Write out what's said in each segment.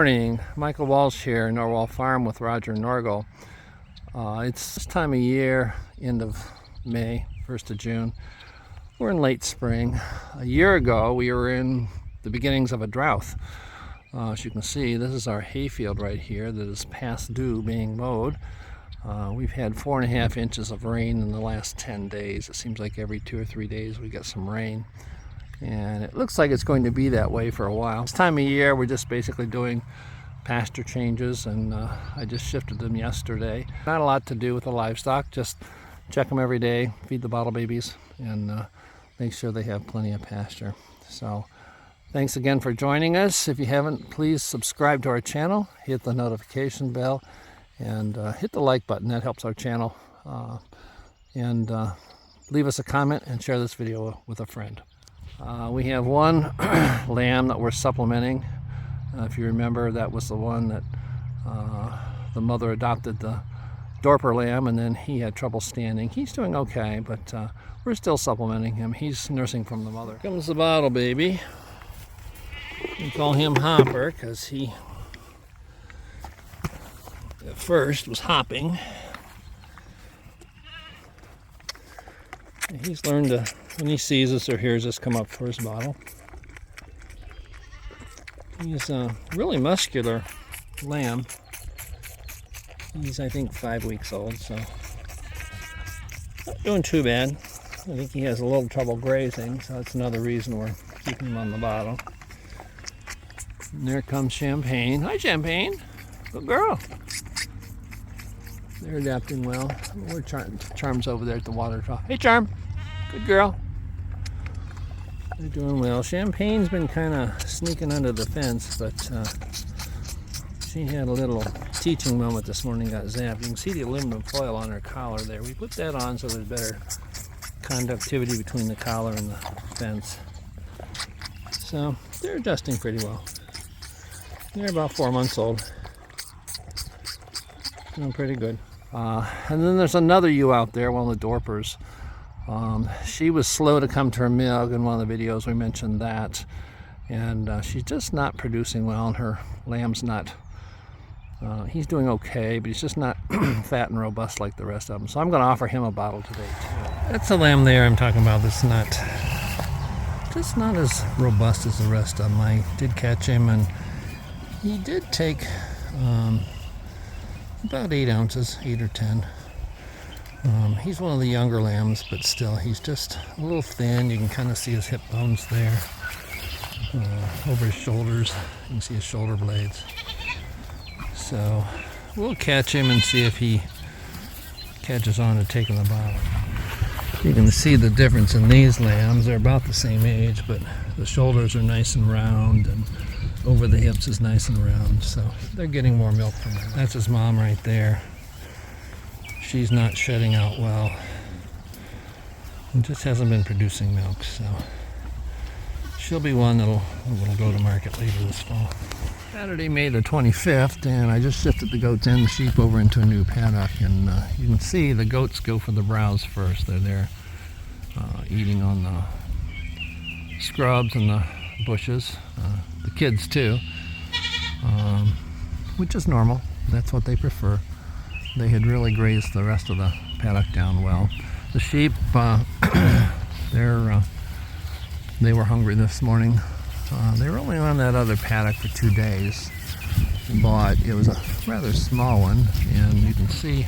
Morning, Michael Walsh here, Norwal Farm with Roger and Norgal. It's this time of year, end of May, 1st of June. We're in late spring. A year ago, we were in the beginnings of a drought. As you can see, this is our hayfield right here that is past due being mowed. We've had 4.5 inches of rain in the last 10 days. It seems like every 2 or 3 days we get some rain. And it looks like it's going to be that way for a while. This time of year, we're just basically doing pasture changes, and I just shifted them yesterday. Not a lot to do with the livestock, just check them every day, feed the bottle babies, and make sure they have plenty of pasture. So thanks again for joining us. If you haven't, please subscribe to our channel, hit the notification bell, and hit the like button. That helps our channel. And leave us a comment and share this video with a friend. We have one lamb that we're supplementing. If you remember, that was the one that the mother adopted the Dorper lamb, and then he had trouble standing. He's doing okay, but we're still supplementing him. He's nursing from the mother. Here comes the bottle baby. We call him Hopper because he at first was hopping. He's learned to, when he sees us or hears us, come up for his bottle. He's a really muscular lamb. He's, I think, 5 weeks old, so not doing too bad. I think he has a little trouble grazing, so that's another reason we're keeping him on the bottle. And there comes Champagne. Hi, Champagne. Good girl. They're adapting well. We're Charm's over there at the water trough. Hey, Charm. Good girl. They're doing well. Champagne's been kind of sneaking under the fence, but she had a little teaching moment this morning, got zapped. You can see the aluminum foil on her collar there. We put that on so there's better conductivity between the collar and the fence. So they're adjusting pretty well. They're about 4 months old. Doing pretty good. And then there's another ewe out there, one of the Dorpers. She was slow to come to her milk. In one of the videos we mentioned that, and she's just not producing well, and her lamb's not, he's doing okay, but he's just not fat and robust like the rest of them. So I'm going to offer him a bottle today too. That's the lamb there I'm talking about that's just not as robust as the rest of them. I did catch him, and he did take about 8 ounces, 8 or 10. He's one of the younger lambs, but still, he's just a little thin. You can kind of see his hip bones there. Over his shoulders, you can see his shoulder blades. So we'll catch him and see if he catches on to taking the bottle. You can see the difference in these lambs. They're about the same age, but the shoulders are nice and round, and over the hips is nice and round. So they're getting more milk from him. That's his mom right there. She's not shedding out well. It just hasn't been producing milk, so she'll be one that'll go to market later this fall. Saturday, May the 25th, and I just shifted the goats and the sheep over into a new paddock, and you can see the goats go for the browse first. They're there eating on the scrubs and the bushes, the kids too, which is normal. That's what they prefer. They had really grazed the rest of the paddock down well. The sheep, they were hungry this morning. They were only on that other paddock for 2 days, but it was a rather small one, and you can see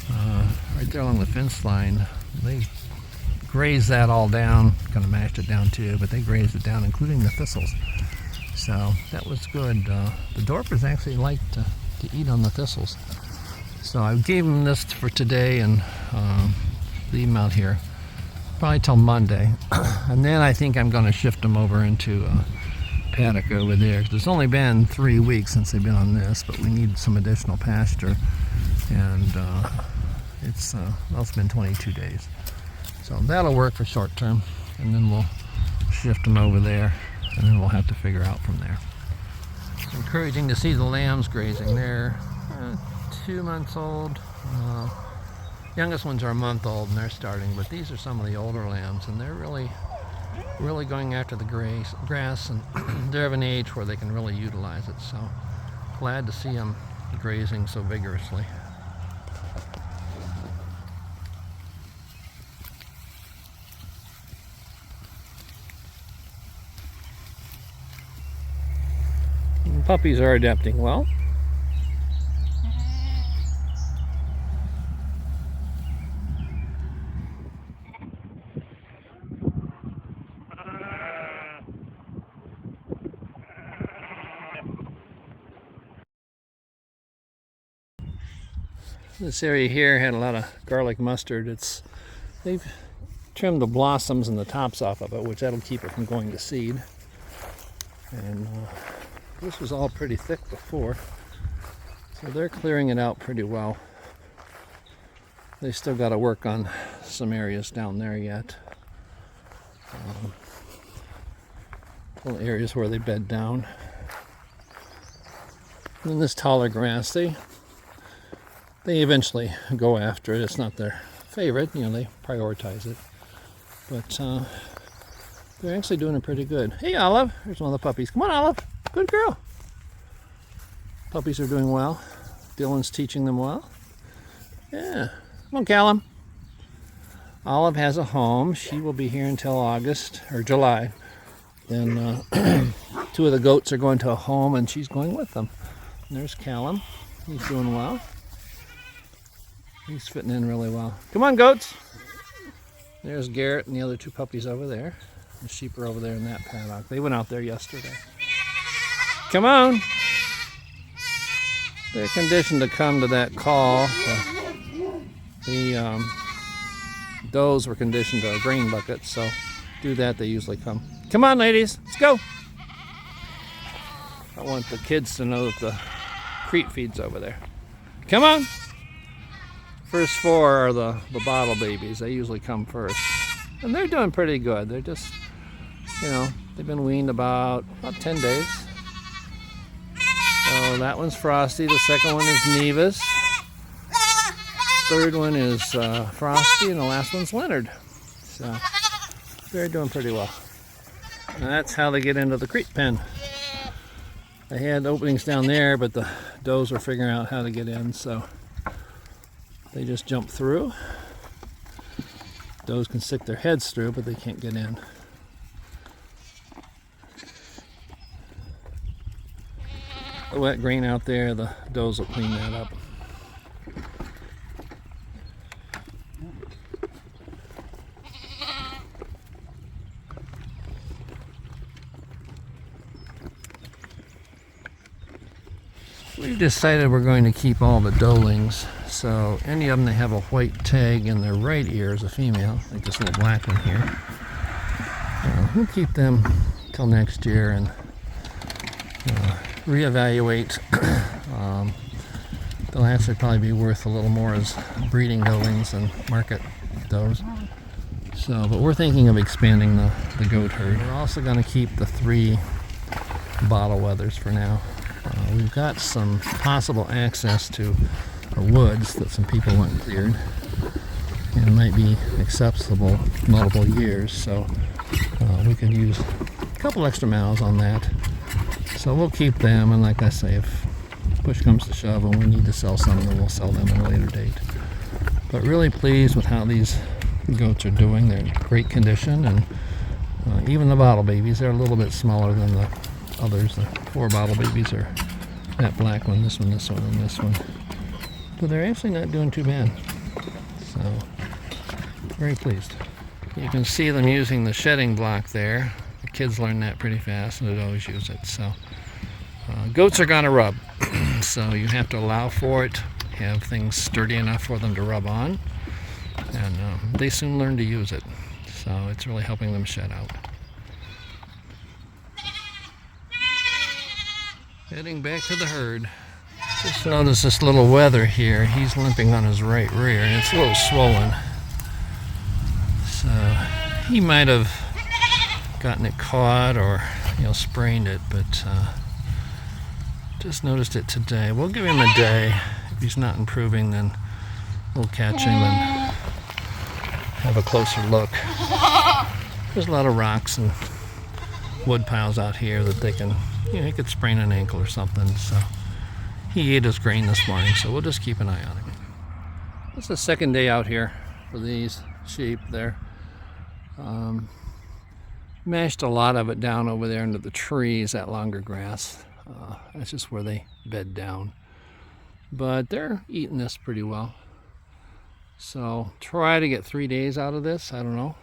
right there along the fence line, they grazed that all down, kind of mashed it down too, but they grazed it down, including the thistles. So that was good. The Dorpers actually like to eat on the thistles. So I gave them this for today and leave them out here probably till Monday. And then I think I'm going to shift them over into a paddock over there. It's only been 3 weeks since they've been on this, but we need some additional pasture. And it's been 22 days. So that'll work for short term. And then we'll shift them over there, and then we'll have to figure out from there. It's encouraging to see the lambs grazing there. 2 months old. Youngest ones are a month old and they're starting, but these are some of the older lambs, and they're really really going after the grass, and they're of an age where they can really utilize it. So glad to see them grazing so vigorously. And puppies are adapting well. This area here had a lot of garlic mustard. They've trimmed the blossoms and the tops off of it, which that'll keep it from going to seed. And this was all pretty thick before, so they're clearing it out pretty well. They still got to work on some areas down there yet. Little areas where they bed down. And then this taller grass, they eventually go after it. It's not their favorite, they prioritize it. But they're actually doing it pretty good. Hey, Olive, here's one of the puppies. Come on, Olive, good girl. Puppies are doing well. Dylan's teaching them well. Yeah, come on, Callum. Olive has a home. She will be here until August or July. Then 2 of the goats are going to a home, and she's going with them. And there's Callum. He's doing well. He's fitting in really well. Come on, goats. There's Garrett and the other 2 puppies over there. The sheep are over there in that paddock. They went out there yesterday. Come on. They're conditioned to come to that call. The does were conditioned to a grain bucket, so do that, they usually come. Come on, ladies, let's go. I want the kids to know that the creep feed's over there. Come on. First 4 are the bottle babies. They usually come first. And they're doing pretty good. They're just, they've been weaned about 10 days. So that one's Frosty. The second one is Nevis. Third one is Frosty. And the last one's Leonard. So they're doing pretty well. And that's how they get into the creep pen. They had openings down there, but the does were figuring out how to get in, so they just jump through. Does can stick their heads through, but they can't get in. The wet grain out there, the does will clean that up. We've decided we're going to keep all the doelings. So any of them that have a white tag in their right ear is a female, like this little black one here. We'll keep them till next year and reevaluate. They'll actually probably be worth a little more as breeding doelings than market does. So, but we're thinking of expanding the goat herd. We're also going to keep the 3 bottle wethers for now. We've got some possible access to woods that some people want cleared, and it might be accessible multiple years, so we could use a couple extra miles on that. So we'll keep them, and like I say, if push comes to shove and we need to sell some, then we'll sell them at a later date. But really pleased with how these goats are doing. They're in great condition, and even the bottle babies, they're a little bit smaller than the others. The 4 bottle babies are that black one, this one, and this one. But they're actually not doing too bad. So, very pleased. You can see them using the shedding block there. The kids learn that pretty fast, and they'd always use it. So, goats are gonna rub. So you have to allow for it, have things sturdy enough for them to rub on, and they soon learn to use it. So it's really helping them shed out. Heading back to the herd. Just notice this little wether here. He's limping on his right rear, and it's a little swollen. So he might have gotten it caught or sprained it, but just noticed it today. We'll give him a day. If he's not improving, then we'll catch him and have a closer look. There's a lot of rocks and wood piles out here that they can, he could sprain an ankle or something. So he ate his grain this morning, so we'll just keep an eye on him. It's the second day out here for these sheep there. Mashed a lot of it down over there into the trees, that longer grass. That's just where they bed down. But they're eating this pretty well. So try to get 3 days out of this. I don't know.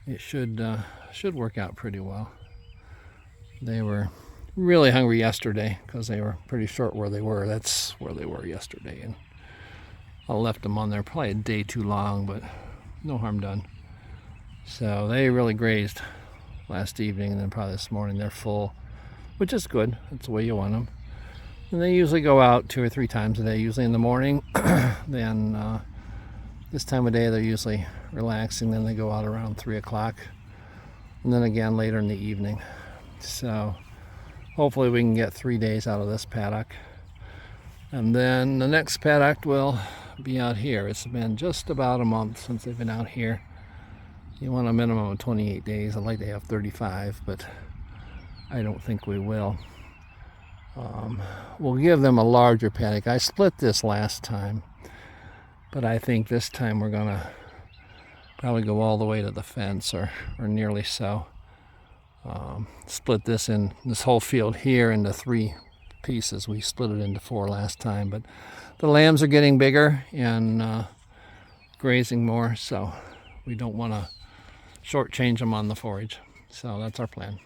It should work out pretty well. They were really hungry yesterday because they were pretty short where they were. That's where they were yesterday, and I left them on there probably a day too long, but no harm done. So they really grazed last evening, and then probably this morning they're full, which is good. That's the way you want them. And they usually go out 2 or 3 times a day, usually in the morning. Then this time of day they're usually relaxing, then they go out around 3 o'clock, and then again later in the evening. So hopefully we can get 3 days out of this paddock, and then the next paddock will be out here. It's been just about a month since they've been out here. You want a minimum of 28 days. I'd like to have 35, but I don't think we will. We'll give them a larger paddock. I split this last time, but I think this time we're gonna probably go all the way to the fence, or nearly so. Split this whole field here into 3 pieces. We split it into 4 last time, but the lambs are getting bigger and grazing more, so we don't want to shortchange them on the forage. So that's our plan.